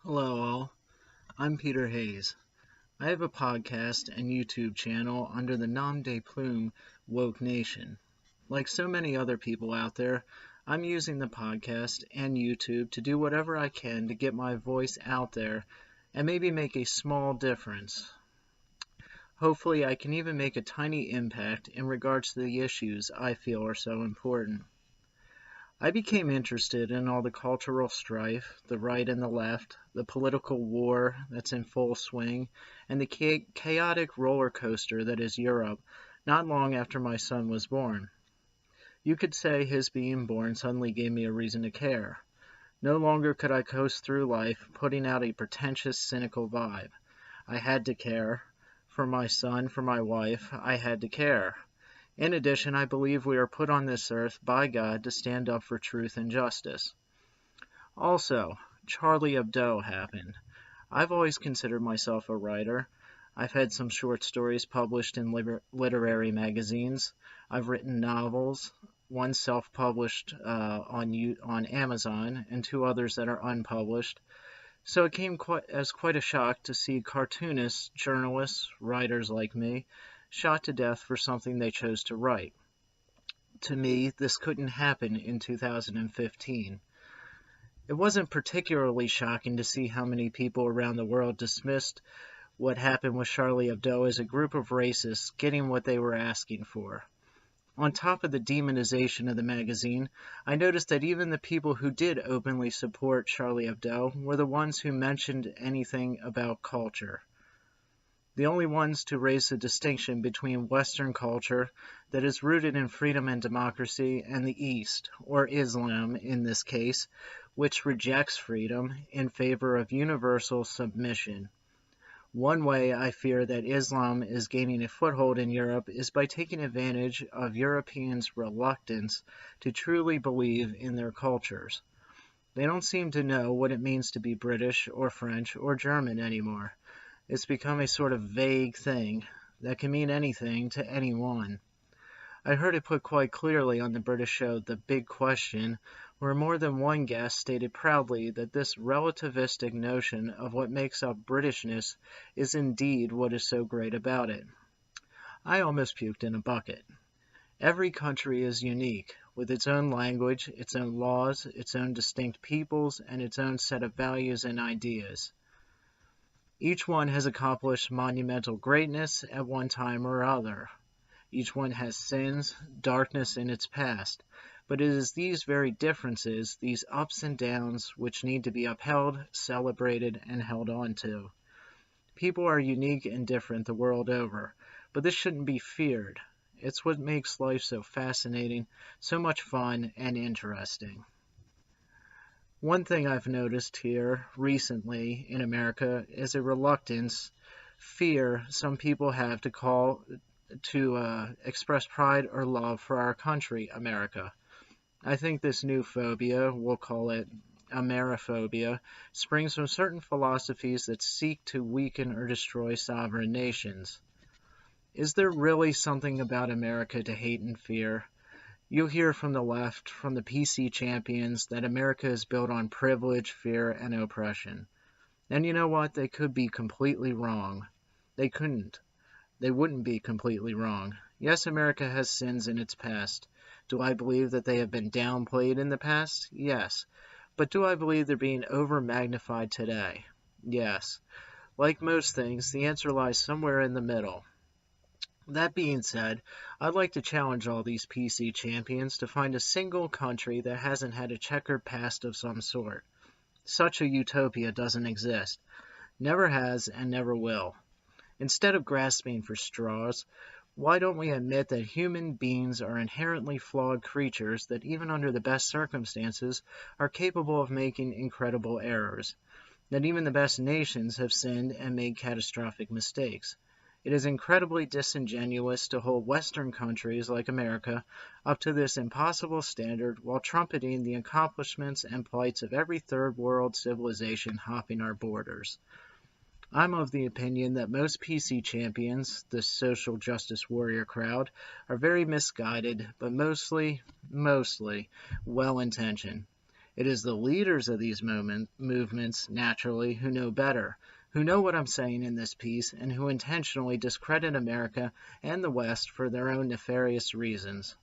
Hello, all. I'm Peter Hayes. I have a podcast and YouTube channel under the nom de plume Woke Nation. Like so many other people out there, I'm using the podcast and YouTube to do whatever I can to get my voice out there and maybe make a small difference. Hopefully, I can even make a tiny impact in regards to the issues I feel are so important. I became interested in all the cultural strife, the right and the left, the political war that's in full swing, and the chaotic roller coaster that is Europe not long after my son was born. You could say his being born suddenly gave me a reason to care. No longer could I coast through life putting out a pretentious, cynical vibe. I had to care. For my son, for my wife, I had to care. In addition, I believe we are put on this earth by God to stand up for truth and justice. Also, Charlie Hebdo happened. I've always considered myself a writer. I've had some short stories published in literary magazines. I've written novels, one self-published on Amazon, and two others that are unpublished. So it came as quite a shock to see cartoonists, journalists, writers like me shot to death for something they chose to write. To me, this couldn't happen in 2015. It wasn't particularly shocking to see how many people around the world dismissed what happened with Charlie Hebdo as a group of racists getting what they were asking for. On top of the demonization of the magazine, I noticed that even the people who did openly support Charlie Hebdo were the ones who mentioned anything about culture. The only ones to raise the distinction between Western culture that is rooted in freedom and democracy and the East, or Islam in this case, which rejects freedom in favor of universal submission. One way I fear that Islam is gaining a foothold in Europe is by taking advantage of Europeans' reluctance to truly believe in their cultures. They don't seem to know what it means to be British or French or German anymore. It's become a sort of vague thing that can mean anything to anyone. I heard it put quite clearly on the British show The Big Question, where more than one guest stated proudly that this relativistic notion of what makes up Britishness is indeed what is so great about it. I almost puked in a bucket. Every country is unique, with its own language, its own laws, its own distinct peoples, and its own set of values and ideas. Each one has accomplished monumental greatness at one time or other. Each one has sins, darkness in its past, but it is these very differences, these ups and downs, which need to be upheld, celebrated, and held on to. People are unique and different the world over, but this shouldn't be feared. It's what makes life so fascinating, so much fun, and interesting. One thing I've noticed here recently in America is a reluctance, fear some people have to express pride or love for our country, America. I think this new phobia, we'll call it Ameriphobia, springs from certain philosophies that seek to weaken or destroy sovereign nations. Is there really something about America to hate and fear? You'll hear from the left, from the PC champions, that America is built on privilege, fear, and oppression. And you know what? They could be completely wrong. They couldn't. They wouldn't be completely wrong. Yes, America has sins in its past. Do I believe that they have been downplayed in the past? Yes. But do I believe they're being over-magnified today? Yes. Like most things, the answer lies somewhere in the middle. That being said, I'd like to challenge all these PC champions to find a single country that hasn't had a checkered past of some sort. Such a utopia doesn't exist. Never has and never will. Instead of grasping for straws, why don't we admit that human beings are inherently flawed creatures that even under the best circumstances are capable of making incredible errors? That even the best nations have sinned and made catastrophic mistakes. It is incredibly disingenuous to hold Western countries like America up to this impossible standard while trumpeting the accomplishments and plights of every third world civilization hopping our borders. I'm of the opinion that most PC champions, this social justice warrior crowd, are very misguided, but mostly well-intentioned. It is the leaders of these movements, naturally, who know better, who know what I'm saying in this piece, and who intentionally discredit America and the West for their own nefarious reasons.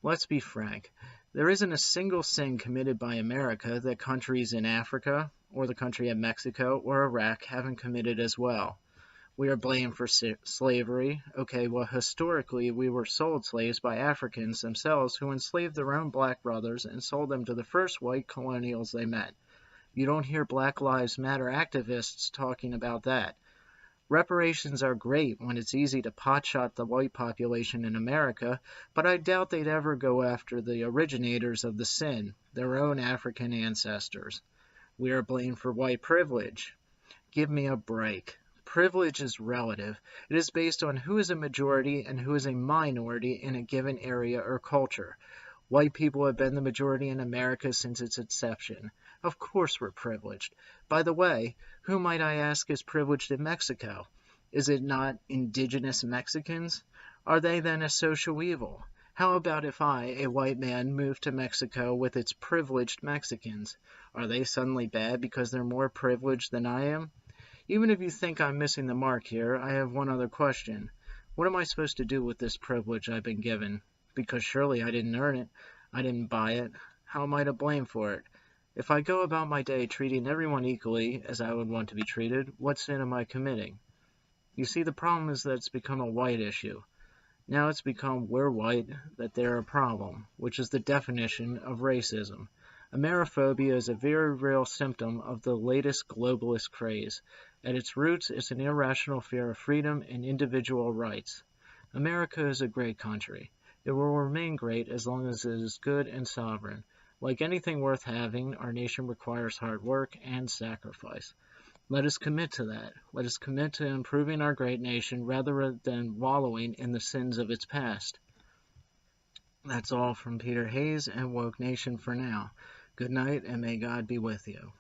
Let's be frank. There isn't a single sin committed by America that countries in Africa, or the country of Mexico, or Iraq haven't committed as well. We are blamed for slavery. Okay, well, historically, we were sold slaves by Africans themselves who enslaved their own black brothers and sold them to the first white colonials they met. You don't hear Black Lives Matter activists talking about that. Reparations are great when it's easy to potshot the white population in America, but I doubt they'd ever go after the originators of the sin, their own African ancestors. We are blamed for white privilege. Give me a break. Privilege is relative. It is based on who is a majority and who is a minority in a given area or culture. White people have been the majority in America since its inception. Of course we're privileged. By the way, who might I ask is privileged in Mexico? Is it not indigenous Mexicans? Are they then a social evil? How about if I, a white man, moved to Mexico with its privileged Mexicans? Are they suddenly bad because they're more privileged than I am? Even if you think I'm missing the mark here, I have one other question. What am I supposed to do with this privilege I've been given? Because surely I didn't earn it. I didn't buy it. How am I to blame for it? If I go about my day treating everyone equally, as I would want to be treated, what sin am I committing? You see, the problem is that it's become a white issue. Now it's become we're white, that they're a problem, which is the definition of racism. Ameriphobia is a very real symptom of the latest globalist craze. At its roots, it's an irrational fear of freedom and individual rights. America is a great country. It will remain great as long as it is good and sovereign. Like anything worth having, our nation requires hard work and sacrifice. Let us commit to that. Let us commit to improving our great nation rather than wallowing in the sins of its past. That's all from Peter Hayes and Woke Nation for now. Good night, and may God be with you.